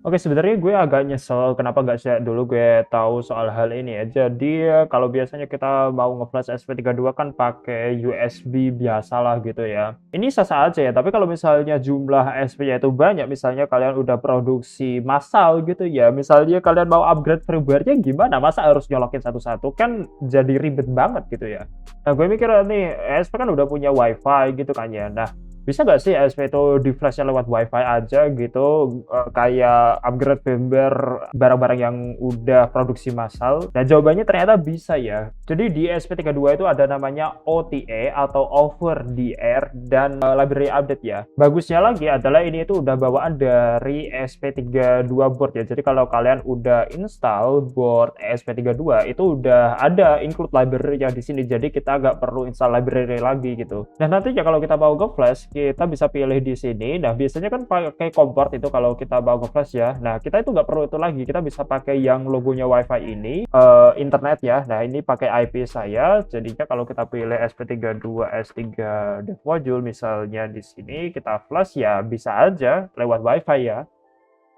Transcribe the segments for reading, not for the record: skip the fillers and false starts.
Oke, sebenarnya gue agak nyesel kenapa nggak sejak dulu gue tahu soal hal ini ya. Jadi, kalau biasanya kita mau nge-flash SP32 kan pakai USB biasalah gitu ya. Ini sah-sah aja ya, tapi kalau misalnya jumlah SP-nya itu banyak, misalnya kalian udah produksi massal gitu ya, misalnya kalian mau upgrade firmware-nya gimana? Masa harus nyolokin satu-satu? Kan jadi ribet banget gitu ya. Nah, gue mikir nih, SP kan udah punya WiFi gitu kan ya. Nah, bisa nggak sih ASP itu di-flash-nya lewat WiFi aja gitu, kayak upgrade firmware barang-barang yang udah produksi massal? Dan jawabannya ternyata bisa ya. Jadi di ESP32 itu ada namanya OTA atau Over the Air dan library update ya. Bagusnya lagi adalah ini itu udah bawaan dari ESP32 board ya. Jadi kalau kalian udah install board ESP32 itu udah ada include library yang di sini. Jadi kita nggak perlu install library lagi gitu. Dan nantinya kalau kita mau nge-flash kita bisa pilih di sini. Nah, biasanya kan pakai komport itu kalau kita mau nge-flash ya. Nah, kita itu nggak perlu itu lagi. Kita bisa pakai yang logonya WiFi ini, internet ya. Nah, ini pakai IP saya. Jadinya kalau kita pilih SP32 S3 dev module misalnya di sini kita flash ya bisa aja lewat WiFi ya.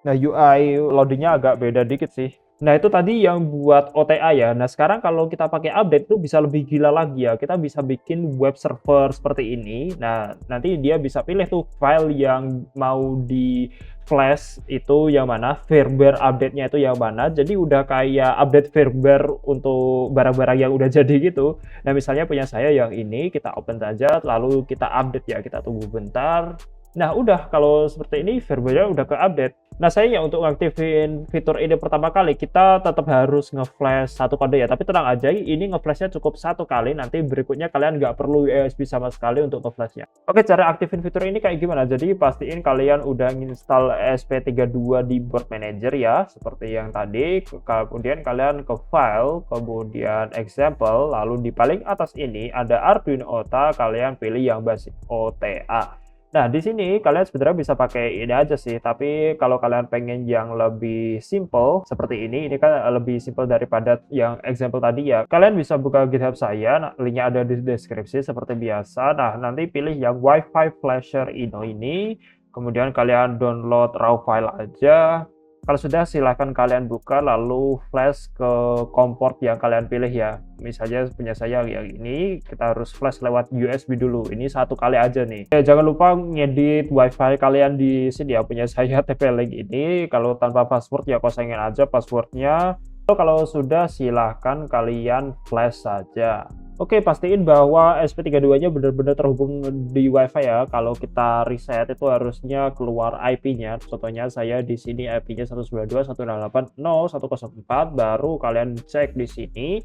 Nah, UI loadingnya agak beda dikit sih. Nah, itu tadi yang buat OTA ya. Nah, sekarang kalau kita pakai update tuh bisa lebih gila lagi ya. Kita bisa bikin web server seperti ini. Nah, nanti dia bisa pilih tuh file yang mau di flash itu yang mana, firmware update-nya itu yang mana. Jadi udah kayak update firmware untuk barang-barang yang udah jadi gitu. Nah, misalnya punya saya yang ini, kita open saja, lalu kita update ya. Kita tunggu bentar. Nah, udah kalau seperti ini firmware-nya udah ke-update. Nah, sayangnya untuk ngaktifin fitur ini pertama kali, kita tetap harus nge-flash satu kode ya. Tapi tenang aja, ini nge-flashnya cukup satu kali, nanti berikutnya kalian nggak perlu USB sama sekali untuk nge-flashnya. Oke, cara aktifin fitur ini kayak gimana? Jadi, pastiin kalian udah nginstal ESP32 di board manager ya, seperti yang tadi. Kemudian kalian ke file, kemudian example, lalu di paling atas ini ada Arduino OTA, kalian pilih yang basic OTA. Nah, di sini kalian sebenarnya bisa pakai ini aja sih, tapi kalau kalian pengen yang lebih simple seperti ini kan lebih simple daripada yang example tadi ya. Kalian bisa buka GitHub saya, nah, linknya ada di deskripsi seperti biasa. Nah, nanti pilih yang Wi-Fi Flasher Ino ini, kemudian kalian download raw file aja. Kalau sudah silahkan kalian buka lalu flash ke komport yang kalian pilih ya. Misalnya punya saya yang ini, kita harus flash lewat USB dulu. Ini satu kali aja nih. Jangan lupa ngedit WiFi kalian di sini ya. Punya saya TP-Link ini. Kalau tanpa password ya kosongin aja passwordnya. Kalau sudah silahkan kalian flash saja. Oke, pastiin bahwa SP32-nya benar-benar terhubung di WiFi ya. Kalau kita reset itu harusnya keluar IP-nya. Contohnya saya di sini IP-nya 192.168.0.104. Baru kalian cek di sini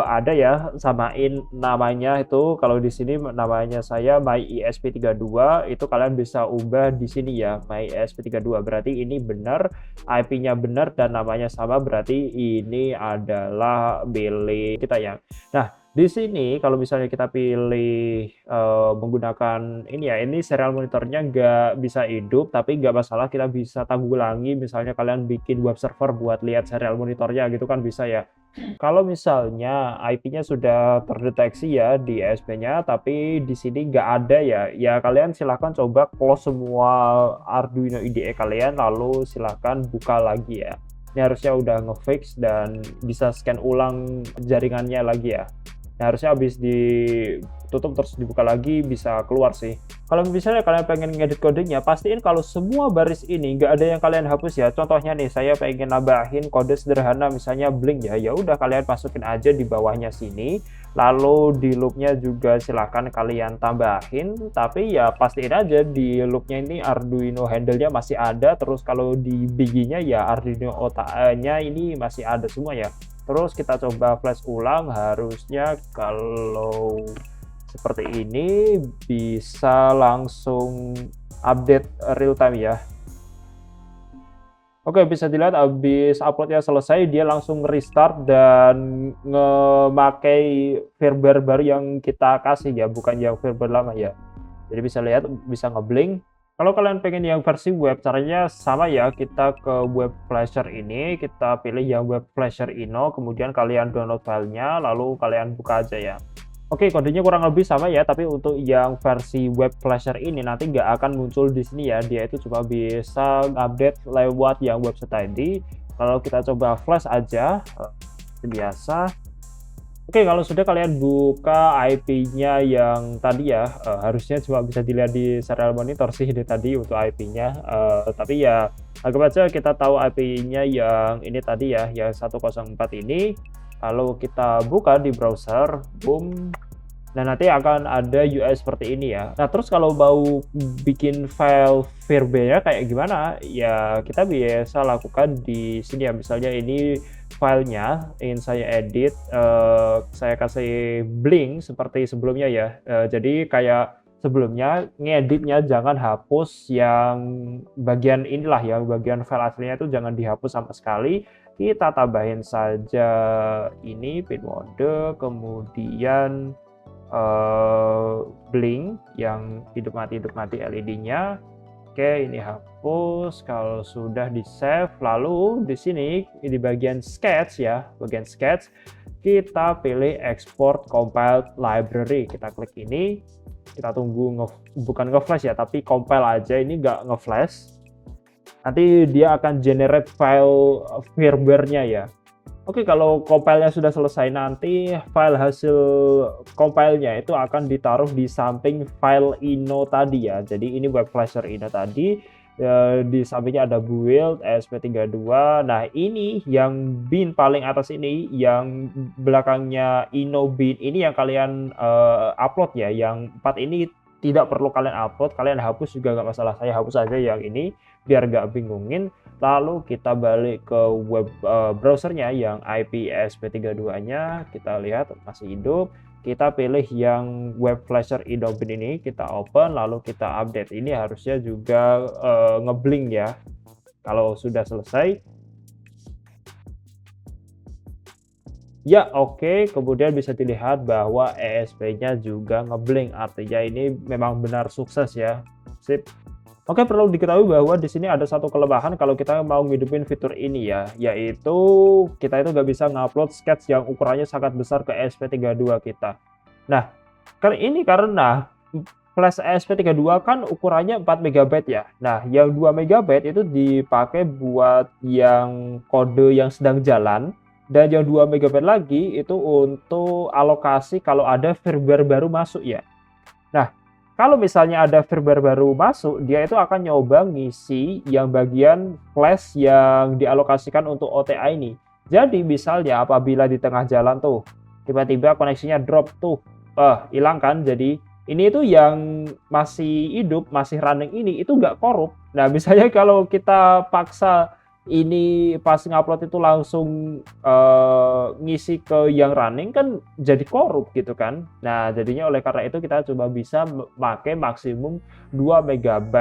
ada ya samain namanya itu. Kalau di sini namanya saya MyESP32 itu kalian bisa ubah di sini ya MyESP32. Berarti ini benar, IP-nya benar dan namanya sama. Berarti ini adalah milik kita ya. Nah, di sini kalau misalnya kita pilih menggunakan ini ya, ini serial monitornya nggak bisa hidup, tapi nggak masalah kita bisa tanggulangi. Misalnya kalian bikin web server buat lihat serial monitornya gitu kan bisa ya. Kalau misalnya IP-nya sudah terdeteksi ya di ESP-nya, tapi di sini nggak ada ya, ya kalian silahkan coba close semua Arduino IDE kalian, lalu silahkan buka lagi ya. Ini harusnya udah ngefix dan bisa scan ulang jaringannya lagi ya. Nah, harusnya habis ditutup terus dibuka lagi bisa keluar sih. Kalau misalnya kalian pengen ngedit kodenya, pastiin kalau semua baris ini nggak ada yang kalian hapus ya. Contohnya nih, saya pengen nambahin kode sederhana misalnya blink ya. Ya udah kalian masukin aja di bawahnya sini. Lalu di loopnya juga silahkan kalian tambahin. Tapi ya pastiin aja di loopnya ini Arduino handle-nya masih ada. Terus kalau di biggy-nya ya Arduino OTA-nya ini masih ada semua ya. Terus kita coba flash ulang, harusnya kalau seperti ini bisa langsung update real time ya. Oke, bisa dilihat habis uploadnya selesai dia langsung restart dan ngemakai firmware baru yang kita kasih ya, bukan yang firmware lama ya. Jadi bisa lihat bisa ngeblink. Kalau kalian pengen yang versi web, caranya sama ya, kita ke web flasher ini, kita pilih yang web flasher Ino, kemudian kalian download filenya, lalu kalian buka aja ya. Oke, kodenya kurang lebih sama ya, tapi untuk yang versi web flasher ini nanti nggak akan muncul di sini ya. Dia itu cuma bisa update lewat yang website tadi. Kalau kita coba flash aja, seperti biasa. Oke, kalau sudah kalian buka IP-nya yang tadi ya, harusnya cuma bisa dilihat di serial monitor sih di tadi untuk IP-nya. Tapi ya anggap aja kita tahu IP-nya yang ini tadi ya, yang 104 ini. Lalu kita buka di browser, boom. Nah, nanti akan ada UI seperti ini ya. Nah, terus kalau mau bikin file firmware kayak gimana? Ya, kita biasa lakukan di sini ya. Misalnya ini filenya, ingin saya edit, saya kasih blink seperti sebelumnya ya. Jadi kayak sebelumnya, ngeditnya jangan hapus yang bagian inilah ya, bagian file aslinya itu jangan dihapus sama sekali. Kita tambahin saja ini pin mode, kemudian blink yang hidup mati LED-nya. Oke, ini hapus. Kalau sudah di save, lalu di sini di bagian sketch ya, bagian sketch kita pilih export compiled library. Kita klik ini, kita tunggu bukan nge-flash ya, tapi compile aja, ini nggak nge-flash. Nanti dia akan generate file firmware-nya ya. Oke, kalau compile-nya sudah selesai, nanti file hasil compile-nya itu akan ditaruh di samping file ino tadi ya. Jadi ini web flasher ino tadi, di sampingnya ada build ESP32. Nah, ini yang bin paling atas ini, yang belakangnya ino bin ini yang kalian upload ya. Yang 4 ini tidak perlu kalian upload, kalian hapus juga nggak masalah. Saya hapus aja yang ini biar nggak bingungin. Lalu kita balik ke web browsernya yang IP ESP32-nya, kita lihat masih hidup. Kita pilih yang web flasher inobin ini, kita open, lalu kita update. Ini harusnya juga ngeblink ya. Kalau sudah selesai, ya oke, kemudian bisa dilihat bahwa ESP-nya juga ngeblink, artinya ini memang benar sukses ya. Sip. Oke, perlu diketahui bahwa di sini ada satu kelemahan kalau kita mau ngidupin fitur ini ya, yaitu kita itu nggak bisa ngupload sketch yang ukurannya sangat besar ke ESP32 kita. Nah, ini karena flash ESP32 kan ukurannya 4 MB ya. Nah, yang 2 MB itu dipakai buat yang kode yang sedang jalan, dan yang 2 MB lagi itu untuk alokasi kalau ada firmware baru masuk ya. Nah, kalau misalnya ada firmware baru masuk, dia itu akan nyoba ngisi yang bagian flash yang dialokasikan untuk OTA ini. Jadi misalnya apabila di tengah jalan tuh, tiba-tiba koneksinya drop tuh, hilang kan. Jadi ini itu yang masih hidup, masih running ini, itu nggak korup. Nah, misalnya kalau kita paksa ini pas ngupload itu langsung ngisi ke yang running kan jadi korup gitu kan. Nah, jadinya oleh karena itu kita coba bisa pakai maksimum 2 MB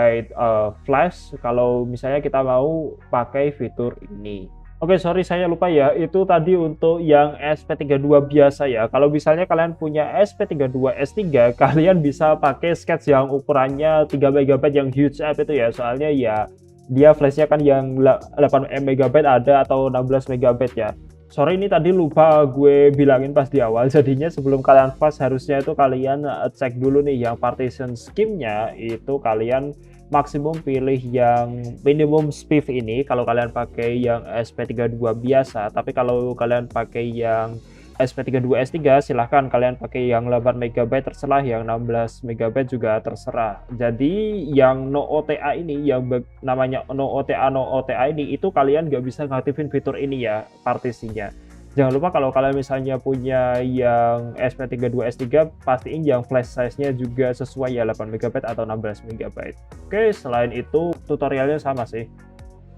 flash kalau misalnya kita mau pakai fitur ini. Oke, sorry saya lupa ya, itu tadi untuk yang ESP32 biasa ya. Kalau misalnya kalian punya ESP32 S3, kalian bisa pakai sketch yang ukurannya 3 MB yang huge app itu ya. Soalnya ya dia flashnya kan yang 8 MB ada atau 16 MB ya. Sorry, ini tadi lupa gue bilangin pas di awal. Jadinya sebelum kalian flash harusnya itu kalian cek dulu nih yang partition scheme-nya, itu kalian maksimum pilih yang minimum speed ini kalau kalian pakai yang ESP32 biasa. Tapi kalau kalian pakai yang ESP32 S3 silahkan kalian pakai yang 8 MB terserah, yang 16 MB juga terserah. Jadi yang no OTA ini, yang namanya no OTA ini, itu kalian nggak bisa ngaktifin fitur ini ya, partisinya. Jangan lupa kalau kalian misalnya punya yang ESP32 S3, pastiin yang flash size-nya juga sesuai ya, 8 MB atau 16 MB. Oke, selain itu tutorialnya sama sih.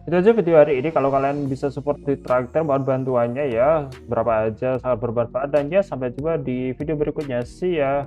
Itu aja video hari ini. Kalau kalian bisa support di Traktir, mohon bantuannya ya. Berapa aja sangat bermanfaat, dan ya sampai jumpa di video berikutnya. See ya.